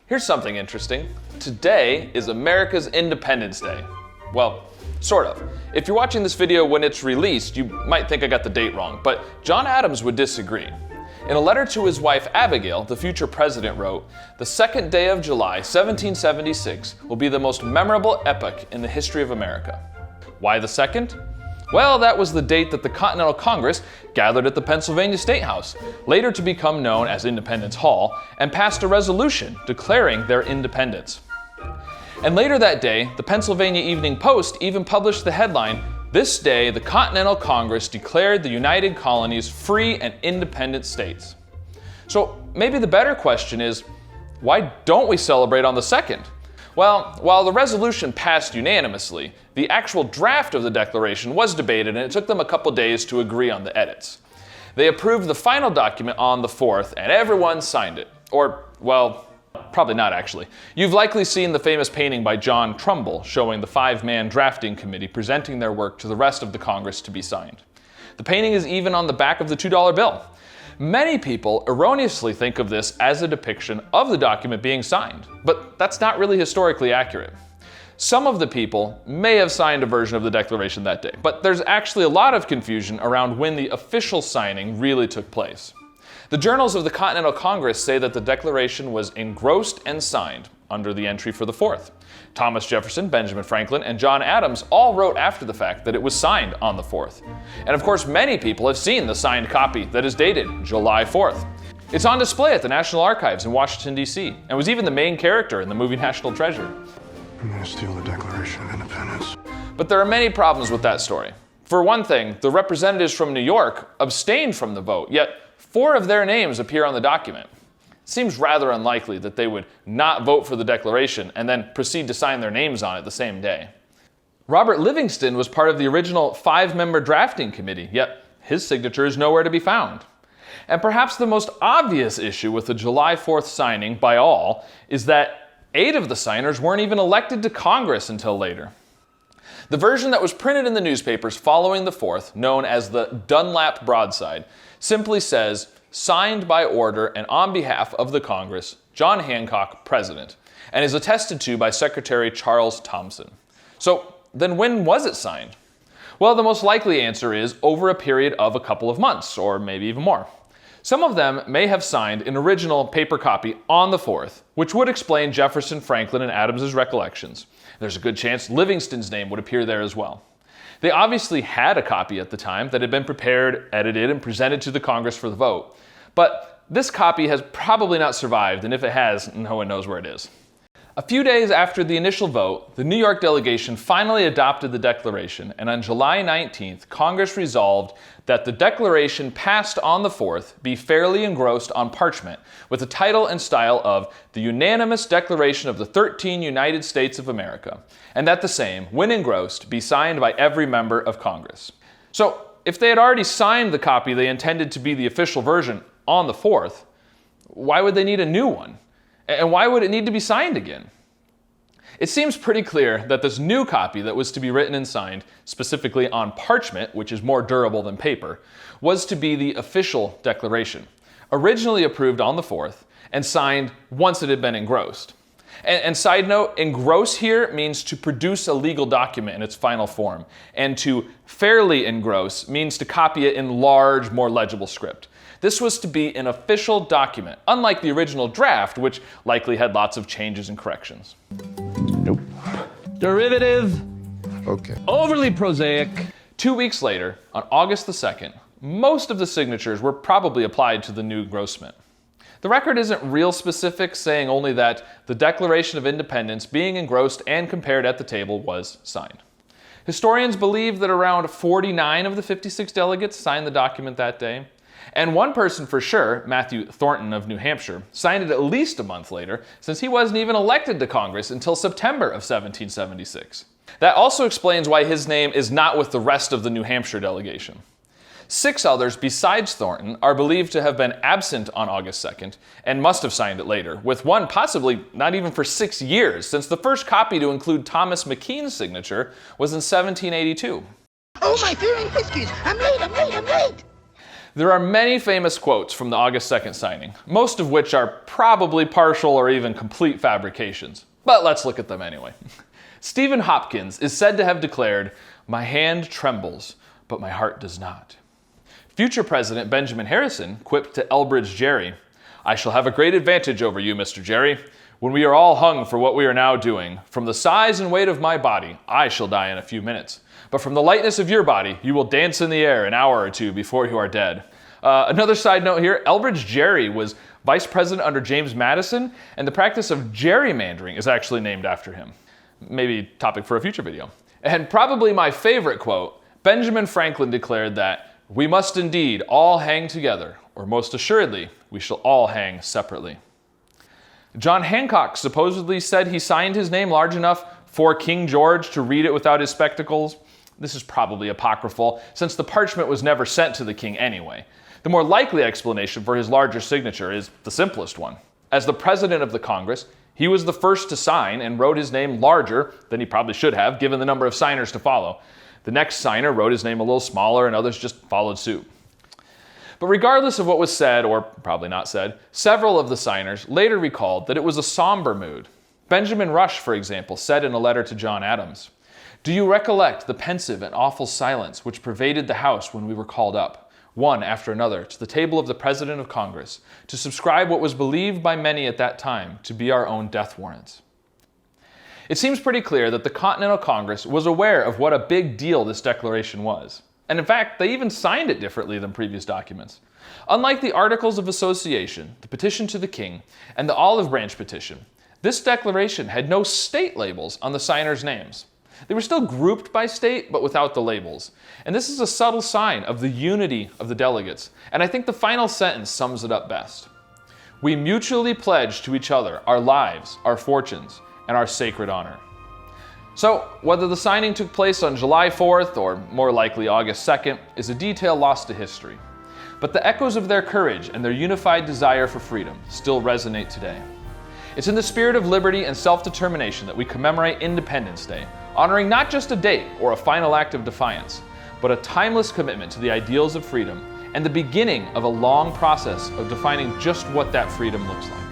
Here's something interesting. Today is America's Independence Day. Well, sort of. If you're watching this video when it's released, you might think I got the date wrong, but John Adams would disagree. In a letter to his wife Abigail, the future president wrote, "The second day of July, 1776, will be the most memorable epoch in the history of America." Why the second? Well, that was the date that the Continental Congress gathered at the Pennsylvania State House, later to become known as Independence Hall, and passed a resolution declaring their independence. And later that day, the Pennsylvania Evening Post even published the headline, "This day, the Continental Congress declared the United Colonies free and independent states." So maybe the better question is, why don't we celebrate on the 2nd? Well, while the resolution passed unanimously, the actual draft of the declaration was debated and it took them a couple days to agree on the edits. They approved the final document on the 4th and everyone signed it. Or, well, probably not actually. You've likely seen the famous painting by John Trumbull showing the 5-man drafting committee presenting their work to the rest of the Congress to be signed. The painting is even on the back of the $2 bill. Many people erroneously think of this as a depiction of the document being signed, but that's not really historically accurate. Some of the people may have signed a version of the Declaration that day, but there's actually a lot of confusion around when the official signing really took place. The journals of the Continental Congress say that the Declaration was engrossed and signed under the entry for the 4th. Thomas Jefferson, Benjamin Franklin, and John Adams all wrote after the fact that it was signed on the 4th. And of course, many people have seen the signed copy that is dated July 4th. It's on display at the National Archives in Washington, D.C., and was even the main character in the movie National Treasure. I'm gonna steal the Declaration of Independence. But there are many problems with that story. For one thing, the representatives from New York abstained from the vote, yet 4 of their names appear on the document. It seems rather unlikely that they would not vote for the Declaration and then proceed to sign their names on it the same day. Robert Livingston was part of the original 5-member drafting committee, yet his signature is nowhere to be found. And perhaps the most obvious issue with the July 4th signing by all is that 8 of the signers weren't even elected to Congress until later. The version that was printed in the newspapers following the 4th, known as the Dunlap Broadside, simply says, "Signed by order and on behalf of the Congress, John Hancock, President," and is attested to by Secretary Charles Thomson. So then when was it signed? Well, the most likely answer is over a period of a couple of months, or maybe even more. Some of them may have signed an original paper copy on the 4th, which would explain Jefferson, Franklin, and Adams's recollections. There's a good chance Livingston's name would appear there as well. They obviously had a copy at the time that had been prepared, edited, and presented to the Congress for the vote. But this copy has probably not survived, and if it has, no one knows where it is. A few days after the initial vote, the New York delegation finally adopted the Declaration, and on July 19th, Congress resolved that the Declaration passed on the 4th be fairly engrossed on parchment with the title and style of the Unanimous Declaration of the 13 United States of America, and that the same, when engrossed, be signed by every member of Congress. So, if they had already signed the copy they intended to be the official version on the 4th, why would they need a new one? And why would it need to be signed again? It seems pretty clear that this new copy that was to be written and signed, specifically on parchment, which is more durable than paper, was to be the official declaration, originally approved on the 4th and signed once it had been engrossed. And side note, engross here means to produce a legal document in its final form, and to fairly engross means to copy it in large, more legible script. This was to be an official document, unlike the original draft, which likely had lots of changes and corrections. Nope. Derivative. Okay. Overly prosaic. 2 weeks later, on August the 2nd, most of the signatures were probably applied to the new engrossment. The record isn't real specific, saying only that the Declaration of Independence being engrossed and compared at the table was signed. Historians believe that around 49 of the 56 delegates signed the document that day. And one person for sure, Matthew Thornton of New Hampshire, signed it at least a month later, since he wasn't even elected to Congress until September of 1776. That also explains why his name is not with the rest of the New Hampshire delegation. 6 others besides Thornton are believed to have been absent on August 2nd and must have signed it later, with one possibly not even for 6 years, since the first copy to include Thomas McKean's signature was in 1782. Oh, my fearing whiskies! I'm late! There are many famous quotes from the August 2nd signing, most of which are probably partial or even complete fabrications. But let's look at them anyway. Stephen Hopkins is said to have declared, "My hand trembles, but my heart does not." Future President Benjamin Harrison quipped to Elbridge Gerry, "I shall have a great advantage over you, Mr. Gerry. When we are all hung for what we are now doing, from the size and weight of my body, I shall die in a few minutes. But from the lightness of your body, you will dance in the air an hour or two before you are dead." Another side note here, Elbridge Gerry was vice president under James Madison, and the practice of gerrymandering is actually named after him. Maybe topic for a future video. And probably my favorite quote, Benjamin Franklin declared that, "We must indeed all hang together, or most assuredly, we shall all hang separately." John Hancock supposedly said he signed his name large enough for King George to read it without his spectacles. This is probably apocryphal, since the parchment was never sent to the king anyway. The more likely explanation for his larger signature is the simplest one. As the president of the Congress, he was the first to sign and wrote his name larger than he probably should have, given the number of signers to follow. The next signer wrote his name a little smaller, and others just followed suit. But regardless of what was said, or probably not said, several of the signers later recalled that it was a somber mood. Benjamin Rush, for example, said in a letter to John Adams, "Do you recollect the pensive and awful silence which pervaded the house when we were called up, one after another, to the table of the President of Congress, to subscribe what was believed by many at that time to be our own death warrants?" It seems pretty clear that the Continental Congress was aware of what a big deal this declaration was. And in fact, they even signed it differently than previous documents. Unlike the Articles of Association, the Petition to the King, and the Olive Branch Petition, this declaration had no state labels on the signers' names. They were still grouped by state, but without the labels. And this is a subtle sign of the unity of the delegates, and I think the final sentence sums it up best. "We mutually pledge to each other our lives, our fortunes, and our sacred honor." So, whether the signing took place on July 4th or more likely August 2nd is a detail lost to history. But the echoes of their courage and their unified desire for freedom still resonate today. It's in the spirit of liberty and self-determination that we commemorate Independence Day, honoring not just a date or a final act of defiance, but a timeless commitment to the ideals of freedom and the beginning of a long process of defining just what that freedom looks like.